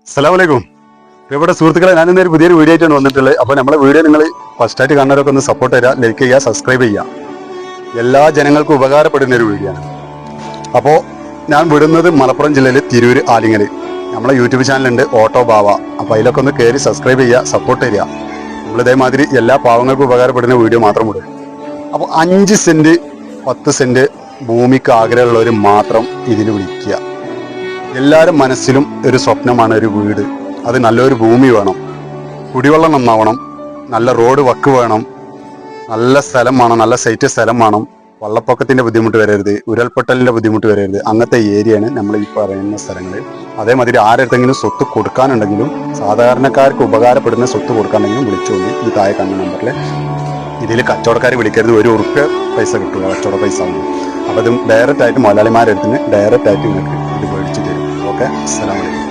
അസ്സലാമലൈക്കും. ഇവിടെ സുഹൃത്തുക്കളെ, ഞാൻ ഇന്നൊരു പുതിയൊരു വീഡിയോ ആയിട്ടാണ് വന്നിട്ടുള്ളത്. അപ്പോൾ നമ്മളെ വീഡിയോ നിങ്ങൾ ഫസ്റ്റായിട്ട് കാണുന്നവരൊക്കെ ഒന്ന് സപ്പോർട്ട് ചെയ്യുക, ലൈക്ക് ചെയ്യുക, സബ്സ്ക്രൈബ് ചെയ്യുക. എല്ലാ ജനങ്ങൾക്കും ഉപകാരപ്പെടുന്ന ഒരു വീഡിയോ ആണ്. അപ്പോൾ ഞാൻ വിടുന്നത് മലപ്പുറം ജില്ലയിൽ തിരൂർ ആലിങ്ങൽ. നമ്മളെ യൂട്യൂബ് ചാനലുണ്ട് ഓട്ടോ ബാവ. അപ്പോൾ അതിലൊക്കെ ഒന്ന് കയറി സബ്സ്ക്രൈബ് ചെയ്യുക, സപ്പോർട്ട് ചെയ്യുക. നമ്മൾ ഇതേമാതിരി എല്ലാ പാവങ്ങൾക്കും ഉപകാരപ്പെടുന്ന വീഡിയോ മാത്രം വിടും. അപ്പോൾ 5 സെൻറ്റ് 10 സെൻറ്റ് ഭൂമിക്ക് ആഗ്രഹമുള്ളവർ മാത്രം ഇതിൽ വിളിക്കുക. എല്ലാവരും മനസ്സിലും ഒരു സ്വപ്നമാണ് ഒരു വീട്. അത് നല്ലൊരു ഭൂമി വേണം, കുടിവെള്ളം നന്നാവണം, നല്ല റോഡ് വക്ക് വേണം, നല്ല സ്ഥലം വേണം, നല്ല സൈറ്റ് സ്ഥലം വേണം, വെള്ളപ്പൊക്കത്തിന്റെ ബുദ്ധിമുട്ട് വരരുത്, ഉരുൾപൊട്ടലിന്റെ ബുദ്ധിമുട്ട് വരരുത്. അങ്ങനത്തെ ഏരിയയാണ് നമ്മൾ ഈ പറയുന്ന സ്ഥലങ്ങൾ. അതേമാതിരി ആരെടുത്തെങ്കിലും സ്വത്ത് കൊടുക്കാനുണ്ടെങ്കിലും സാധാരണക്കാർക്ക് ഉപകാരപ്പെടുന്ന സ്വത്ത് കൊടുക്കാനുണ്ടെങ്കിലും വിളിച്ചോളി. ഈ താഴെ കാണുന്ന നമ്പറിൽ. ഇതിൽ കച്ചവടക്കാർ വിളിക്കരുത്, ₹1 പൈസ കിട്ടുക കച്ചവട പൈസ. അപ്പോൾ ഇത് ഡയറക്റ്റ് ആയിട്ട് മുതലാളിമാരെടുത്തിന് ഡയറക്റ്റ് ആയിട്ട് നിങ്ങൾക്ക് ഇത് മേടിച്ചു തരും. ഓക്കെ, അസ്സലാമു അലൈക്കും.